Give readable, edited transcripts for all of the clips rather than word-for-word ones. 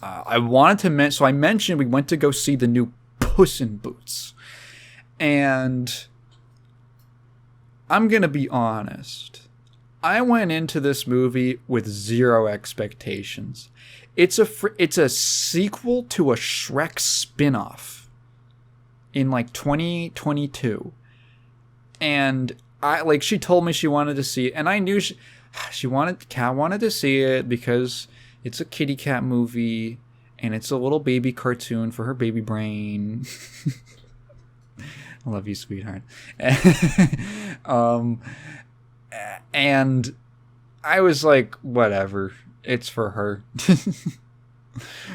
I wanted to mention, so I mentioned we went to go see the new Puss in Boots. And I'm going to be honest. I went into this movie with zero expectations. It's a sequel to a Shrek spin-off in like 2022. And she told me she wanted to see it, and I knew Kat wanted to see it because it's a kitty cat movie and it's a little baby cartoon for her baby brain. I love you, sweetheart. And I was like, whatever, it's for her.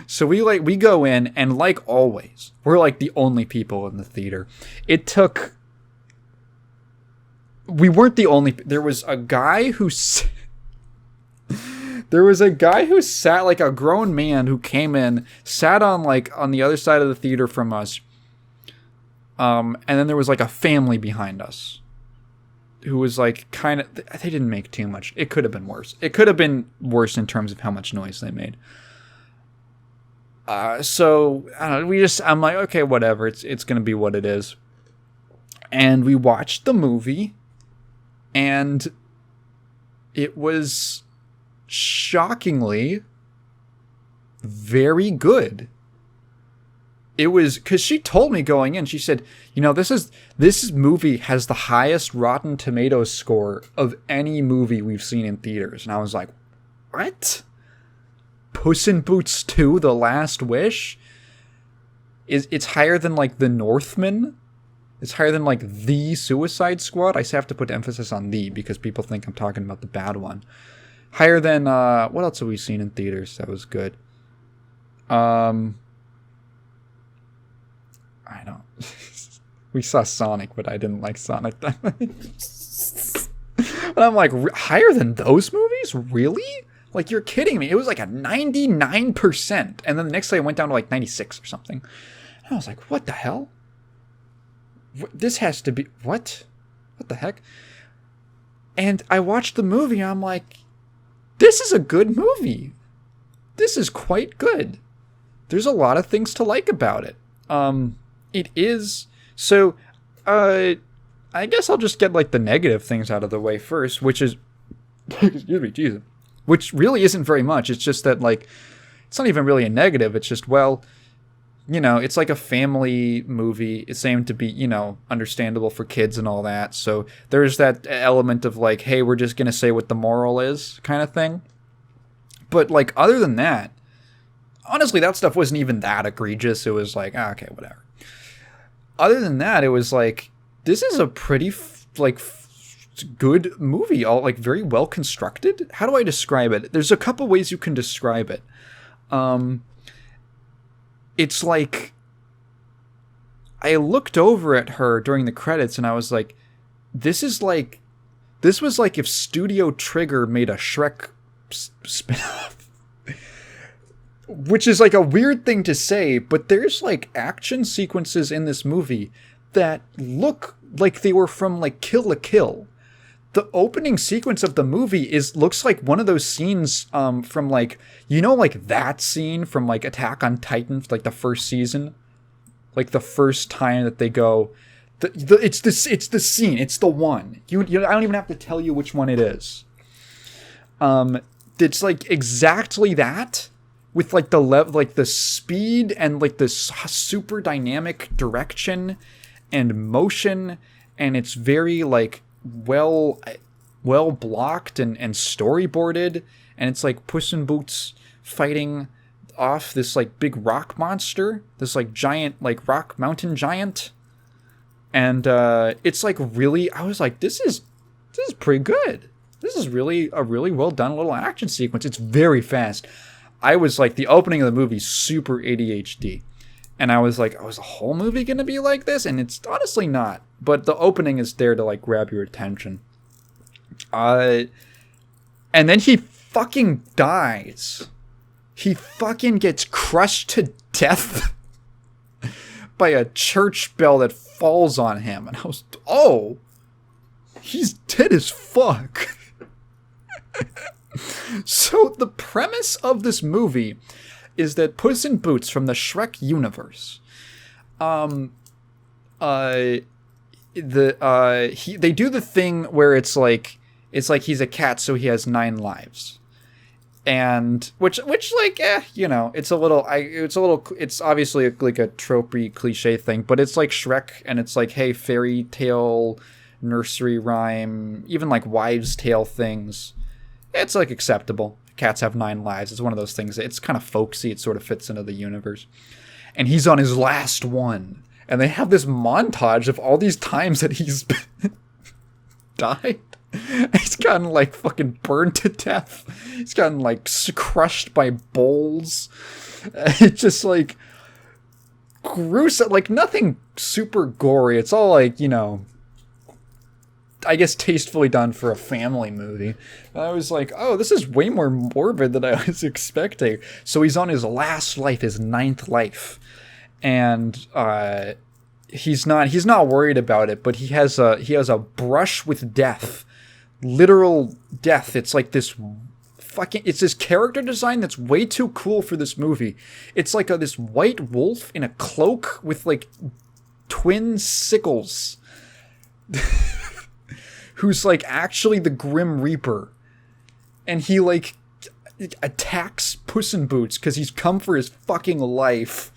So we go in, and like always, we're like the only people in the theater. We weren't the only. There was a guy who sat like a grown man who came in, sat on the other side of the theater from us. And then there was like a family behind us who was like kind of, they didn't make too much. It could have been worse. It could have been worse in terms of how much noise they made. So I don't know, I'm like, okay, whatever. It's going to be what it is. And we watched the movie, and it was shockingly very good. It was, because she told me going in, she said, this movie has the highest Rotten Tomatoes score of any movie we've seen in theaters. And I was like, what? Puss in Boots 2, The Last Wish? It's higher than like The Northman? It's higher than like The Suicide Squad? I have to put emphasis on the, because people think I'm talking about the bad one. Higher than, what else have we seen in theaters that was good? I don't. We saw Sonic, but I didn't like Sonic that much. But I'm like, higher than those movies? Really? Like, you're kidding me. It was like a 99%. And then the next day I went down to like 96 or something. And I was like, what the hell? This has to be... What? What the heck? And I watched the movie, and I'm like, this is a good movie. This is quite good. There's a lot of things to like about it. It is... So, I guess I'll just get like the negative things out of the way first, which is... Excuse me, Jesus. Which really isn't very much. It's just that, like, it's not even really a negative. It's just, well, it's like a family movie. It's aimed to be, understandable for kids and all that. So there's that element of like, hey, we're just going to say what the moral is kind of thing. But like, other than that, honestly, that stuff wasn't even that egregious. It was like, okay, whatever. Other than that, it was like, this is a pretty, good movie, all like very well constructed. How do I describe it? There's a couple ways you can describe it. It's like, I looked over at her during the credits and I was like, this was like if Studio Trigger made a Shrek spin-off. Which is like a weird thing to say, but there's like action sequences in this movie that look like they were from like Kill la Kill. The opening sequence of the movie looks like one of those scenes from like, like that scene from like Attack on Titan, like the first season, like the first time that they go, it's the scene, it's the one. I don't even have to tell you which one it is. It's like exactly that. With like the like the speed and like this super dynamic direction and motion, and it's very like well blocked and storyboarded, and it's like Puss in Boots fighting off this like big rock monster, this like giant like rock mountain giant, and it's like really, I was like, this is pretty good. This is really a really well done little action sequence. It's very fast. I was like, the opening of the movie, super ADHD. And I was like, oh, is the whole movie going to be like this? And it's honestly not. But the opening is there to like grab your attention. And then he fucking dies. He fucking gets crushed to death by a church bell that falls on him. And I was, oh, he's dead as fuck. So the premise of this movie is that Puss in Boots from the Shrek universe, they do the thing where it's like he's a cat, so he has 9 lives. And which like it's obviously like a tropey cliche thing, but it's like Shrek, and it's like, hey, fairy tale, nursery rhyme, even like wives' tale things. It's like acceptable. Cats have 9 lives. It's one of those things. It's kind of folksy. It sort of fits into the universe. And he's on his last one, and they have this montage of all these times that he's died. He's gotten like fucking burned to death. He's gotten like crushed by bowls. It's just like gruesome. Like nothing super gory. It's all like, I guess tastefully done for a family movie. I was like, oh, this is way more morbid than I was expecting. So he's on his last life, his 9th life, and he's not worried about it. But he has a brush with death. Literal death. It's like this it's this character design that's way too cool for this movie. It's like this white wolf in a cloak with like twin sickles who's like actually the Grim Reaper, and he like attacks Puss in Boots because he's come for his fucking life.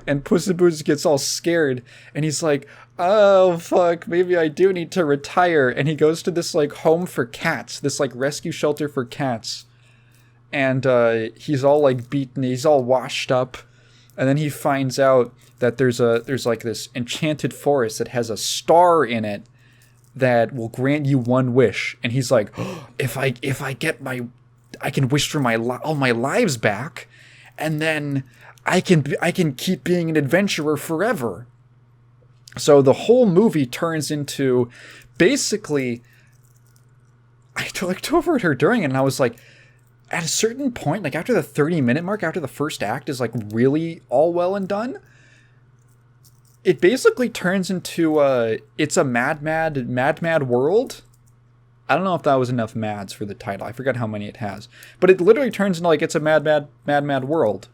And Puss in Boots gets all scared, and he's like, oh, fuck, maybe I do need to retire. And he goes to this, like, home for cats, this, like, rescue shelter for cats. And he's all, like, beaten, he's all washed up. And then he finds out that there's like, this enchanted forest that has a star in it that will grant you one wish. And he's like, oh, if I get I can wish for all my lives back, and then I can keep being an adventurer forever. So the whole movie turns into basically, I looked over at her during it, and I was like, at a certain point, like after the 30-minute mark, after the first act is like really all well and done, it basically turns into it's a mad world. I don't know if that was enough mads for the title. I forgot how many it has, but it literally turns into like it's a mad world,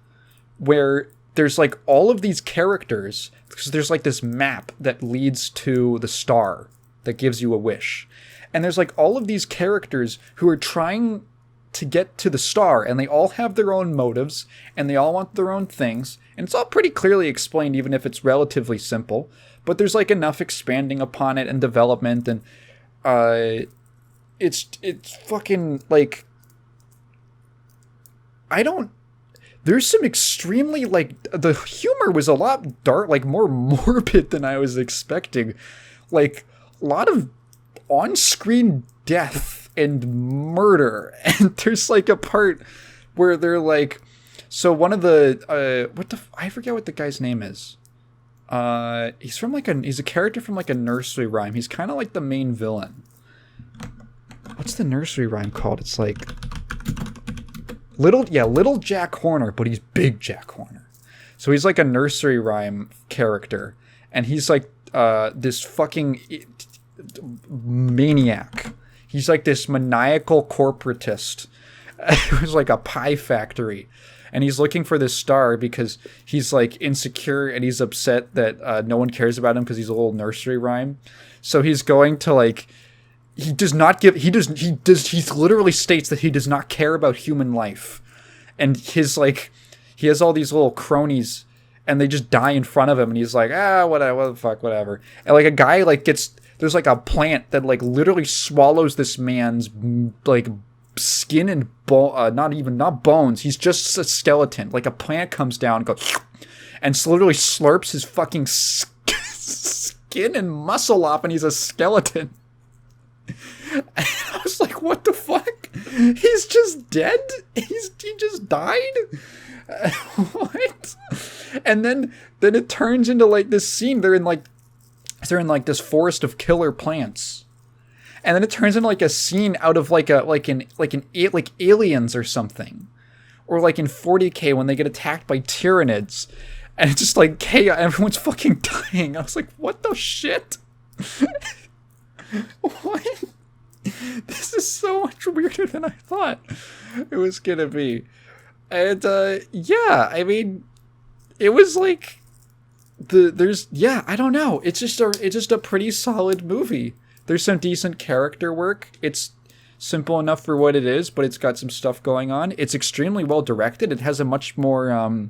where there's like all of these characters, because there's like this map that leads to the star that gives you a wish. And there's like all of these characters who are trying to get to the star, and they all have their own motives, and they all want their own things. And it's all pretty clearly explained, even if it's relatively simple. But there's like enough expanding upon it and development, and it's fucking like, there's some extremely, like, the humor was a lot dark, like, more morbid than I was expecting. Like, a lot of on-screen death and murder. And there's, like, a part where they're, like, so one of the, I forget what the guy's name is. He's a character from, like, a nursery rhyme. He's kind of like the main villain. What's the nursery rhyme called? It's, like, Little Jack Horner, but he's Big Jack Horner. So he's like a nursery rhyme character, and he's like this fucking maniac. He's like this maniacal corporatist who's like a pie factory, and he's looking for this star because he's like insecure and he's upset that no one cares about him because he's a little nursery rhyme. So he's going to like. He literally states that he does not care about human life. And he has all these little cronies, and they just die in front of him, and he's like, whatever, what the fuck, whatever. And like a guy like there's like a plant that like literally swallows this man's like skin and not bones. He's just a skeleton. Like a plant comes down and goes, and literally slurps his fucking skin and muscle off, and he's a skeleton. And I was like, what the fuck? He's just dead? He just died? What? And then it turns into like this scene. They're in like this forest of killer plants. And then it turns into like a scene out of like Aliens or something. Or like in 40K when they get attacked by Tyranids. And it's just like, hey, everyone's fucking dying. I was like, what the shit? What? This is so much weirder than I thought it was gonna be. And yeah, I mean, it was like I don't know. It's just a pretty solid movie. There's some decent character work. It's simple enough for what it is, but it's got some stuff going on. It's extremely well directed. It has a much more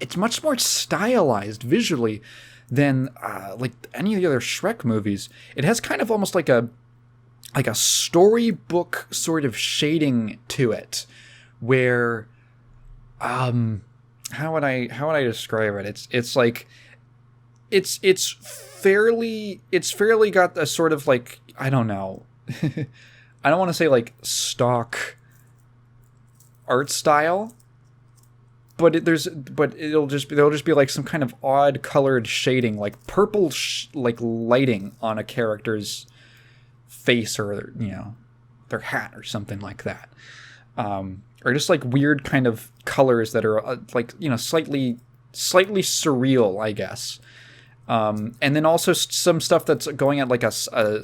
it's much more stylized visually than like any of the other Shrek movies. It has kind of almost like a storybook sort of shading to it, where how would I describe it? It's like it's fairly got a sort of like, I don't know. I don't want to say like stock art style, but there'll just be like some kind of odd colored shading, like purple like lighting on a character's face, or their hat or something like that, or just like weird kind of colors that are like slightly surreal, I guess. And then also some stuff that's going at like a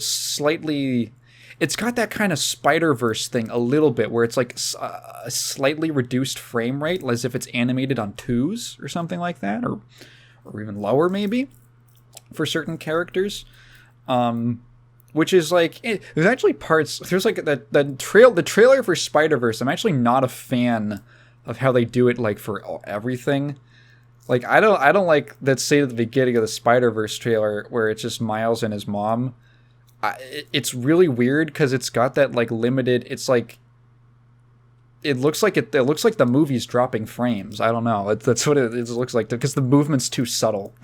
slightly. It's got that kind of Spider-Verse thing a little bit, where it's like a slightly reduced frame rate, as if it's animated on 2s or something like that, or even lower maybe for certain characters. Which is like, there's actually parts. There's like the trailer for Spider-Verse. I'm actually not a fan of how they do it, like for everything. Like I don't like that scene at the beginning of the Spider-Verse trailer where it's just Miles and his mom. It's really weird because it's got that like limited. It's like it looks like the movie's dropping frames. I don't know. That's what it looks like, because the movement's too subtle.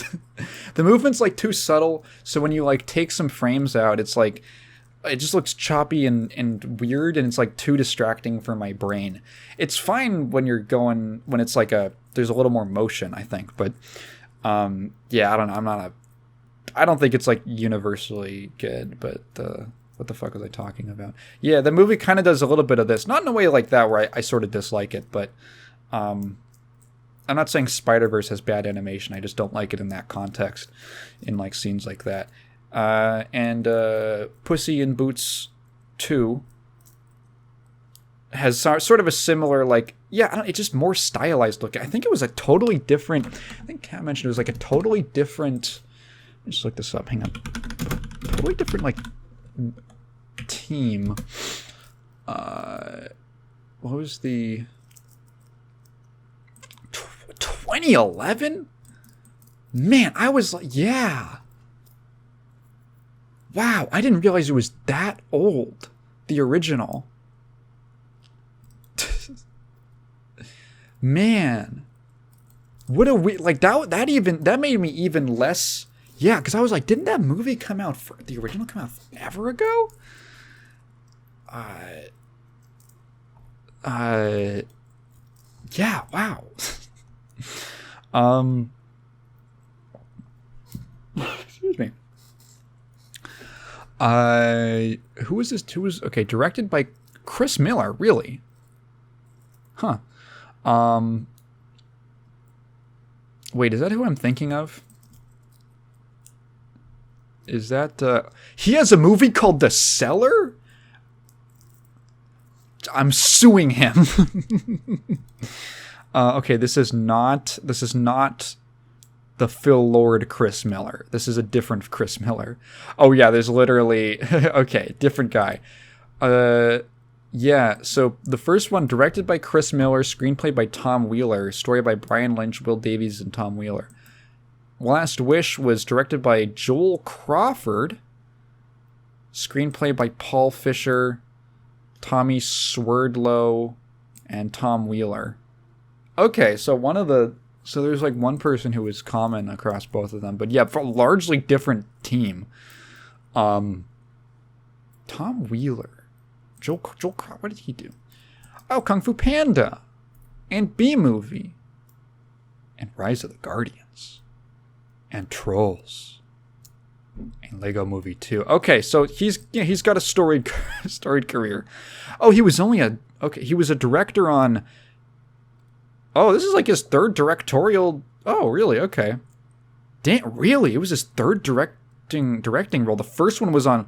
The movement's like too subtle. So when you like take some frames out, it's like it just looks choppy and weird, and it's like too distracting for my brain. It's fine when it's like there's a little more motion, I think, but yeah, I don't know. I don't think it's like universally good, but what the fuck was I talking about? Yeah, the movie kind of does a little bit of this, not in a way like that where I sort of dislike it, but I'm not saying Spider-Verse has bad animation. I just don't like it in that context, in like scenes like that. And Pussy in Boots 2 has sort of a similar, like, it's just more stylized look. I think it was a totally different. I think Kat mentioned it was like a totally different. Let me just look this up. Hang on. Totally different, like, team. What was the 2011? Man, I was like, yeah. Wow, I didn't realize it was that old. The original. Man. What a weird, like, that made me even less. Yeah, because I was like, didn't that movie come out, the original come out forever ago? Yeah, wow. Excuse me. Who was this? Okay, directed by Chris Miller, really? Huh. Wait, is that who I'm thinking of? Is that, he has a movie called The Cellar? I'm suing him. Okay, this is not the Phil Lord Chris Miller. This is a different Chris Miller. Oh yeah, there's literally, okay, different guy. Yeah, so the first one, directed by Chris Miller, screenplay by Tom Wheeler, story by Brian Lynch, Will Davies, and Tom Wheeler. Last Wish was directed by Joel Crawford, screenplay by Paul Fisher, Tommy Swerdlow, and Tom Wheeler. Okay, so there's like one person who is common across both of them, but yeah, for a largely different team. Tom Wheeler, Joel Crawford, what did he do? Oh, Kung Fu Panda, and B-Movie, and Rise of the Guardians. And Trolls, and Lego Movie 2. Okay, so he's got a storied career. Oh, he was a director on. Oh, this is like his third directorial. Oh, really? Okay. Damn, really? It was his third directing role. The first one was on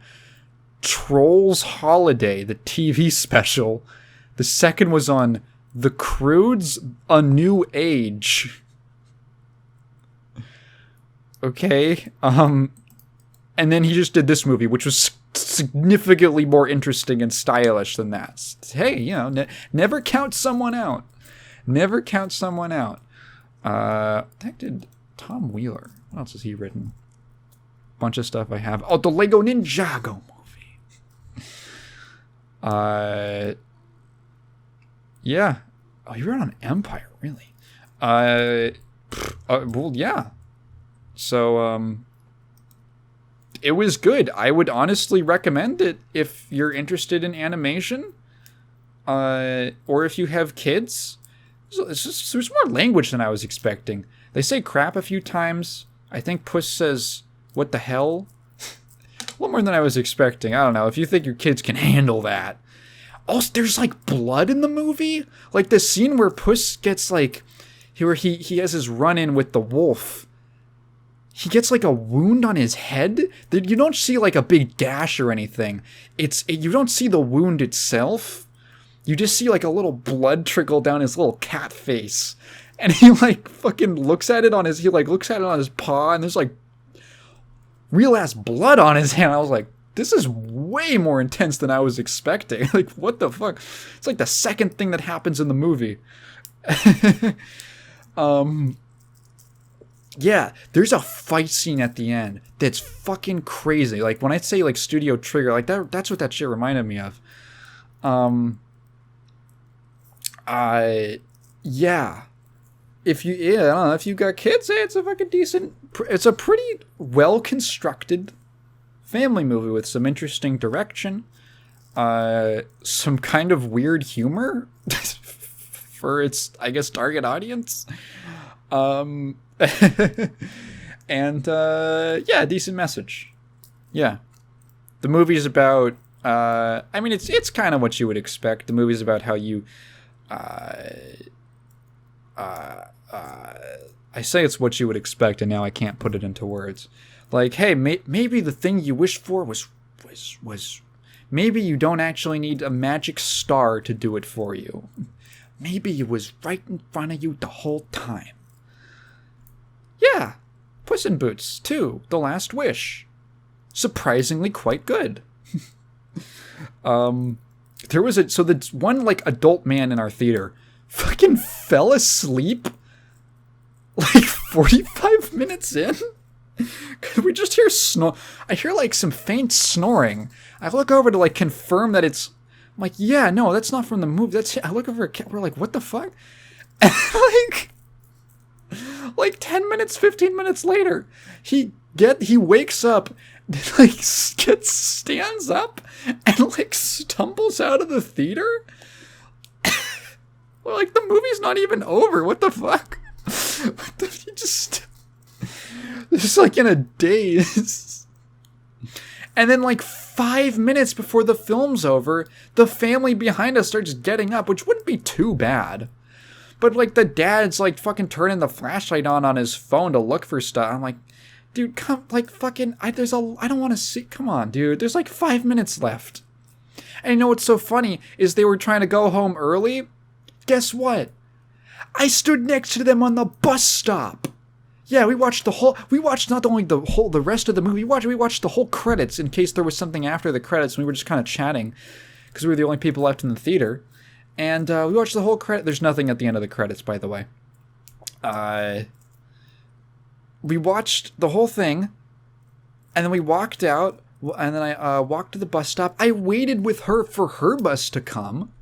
Trolls Holiday, the TV special. The second was on The Croods: A New Age. Okay. And then he just did this movie, which was significantly more interesting and stylish than that. Hey, never count someone out. Never count someone out. That did Tom Wheeler. What else has he written? Bunch of stuff I have. Oh, the Lego Ninjago movie. Yeah. Oh, you wrote on Empire, really? Well, yeah. So, it was good. I would honestly recommend it if you're interested in animation, or if you have kids. There's more language than I was expecting. They say crap a few times. I think Puss says, "What the hell?" A little more than I was expecting. I don't know. If you think your kids can handle that. Also, there's like blood in the movie. Like the scene where Puss gets like, where he has his run-in with the wolf. He gets like a wound on his head. You don't see like a big gash or anything. You don't see the wound itself. You just see like a little blood trickle down his little cat face. And he like fucking looks at it on his paw, and there's like real ass blood on his hand. I was like, this is way more intense than I was expecting. Like, what the fuck? It's like the second thing that happens in the movie. Yeah, there's a fight scene at the end that's fucking crazy. Like, when I say, like, Studio Trigger, like, that's what that shit reminded me of. Yeah. I don't know, if you got kids, it's a fucking it's a pretty well-constructed family movie with some interesting direction. Some kind of weird humor for its, I guess, target audience. And yeah, decent message. Yeah, the movie's about I mean, it's kind of what you would expect. The movie's about how you I say it's what you would expect, and now I can't put it into words. Like, hey, maybe the thing you wished for was maybe you don't actually need a magic star to do it for you. Maybe it was right in front of you the whole time. Yeah, Puss in Boots 2, The Last Wish. Surprisingly quite good. There was the one like adult man in our theater fucking fell asleep like 45 minutes in. Could we just hear I hear like some faint snoring. I look over to like confirm that it's, I'm like, yeah, no, that's not from the movie. I look over at we're like, what the fuck? And like 10 minutes, 15 minutes later, he wakes up, like stands up and like stumbles out of the theater. Well, like, the movie's not even over. What the fuck? He just like in a daze. And then like 5 minutes before the film's over, the family behind us starts getting up, which wouldn't be too bad. But like the dad's like fucking turning the flashlight on his phone to look for stuff. I'm like, dude, come, like fucking, I don't want to see, come on, dude. There's like 5 minutes left. And you know what's so funny is they were trying to go home early. Guess what? I stood next to them on the bus stop. Yeah, we watched not only the rest of the movie, we watched the whole credits in case there was something after the credits. We were just kind of chatting because we were the only people left in the theater. And we watched the whole credit. There's nothing at the end of the credits, by the way. We watched the whole thing, and then we walked out, and then I walked to the bus stop. I waited with her for her bus to come,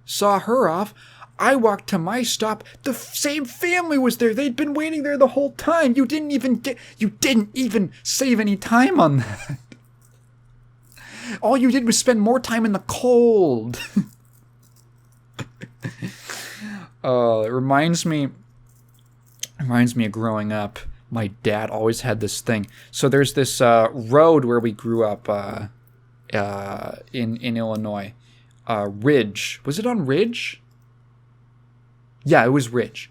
saw her off. I walked to my stop. The same family was there. They'd been waiting there the whole time. You didn't even save any time on that. All you did was spend more time in the cold. Oh, it reminds me of growing up. My dad always had this thing. So there's this road where we grew up in Illinois. Ridge. Was it on Ridge? Yeah, it was Ridge.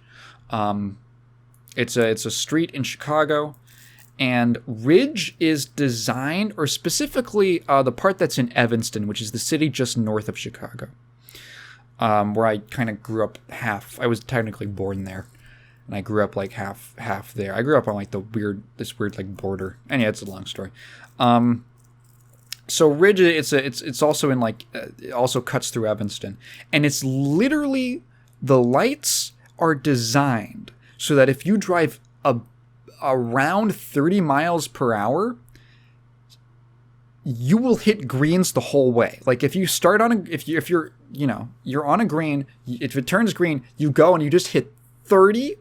It's a street in Chicago, and Ridge is designed, or specifically the part that's in Evanston, which is the city just north of Chicago. where I kind of grew up half. I was technically born there, and I grew up like half there. I grew up on like this weird like border. Anyway, it's a long story. So Ridge, it's also in like it also cuts through Evanston, and it's literally the lights are designed so that if you drive around 30 miles per hour, you will hit greens the whole way. Like if you start on if you're you're on a green, if it turns green, you go and you just hit 30,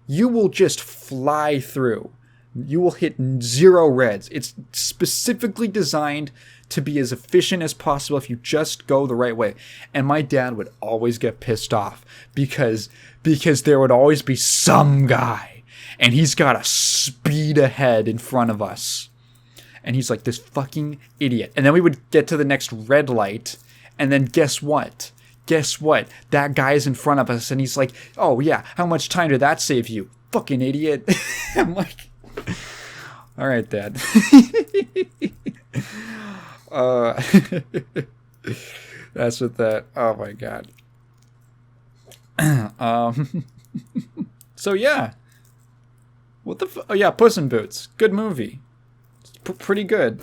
you will just fly through. You will hit 0 reds. It's specifically designed to be as efficient as possible if you just go the right way. And my dad would always get pissed off because there would always be some guy and he's got to speed ahead in front of us. And he's like, this fucking idiot. And then we would get to the next red light, and then guess what? That guy's in front of us, and he's like, oh yeah, how much time did that save you? Fucking idiot. I'm like, all right, Dad. That's what that. Oh my God. So yeah. What the? Oh yeah, Puss in Boots. Good movie. Pretty good.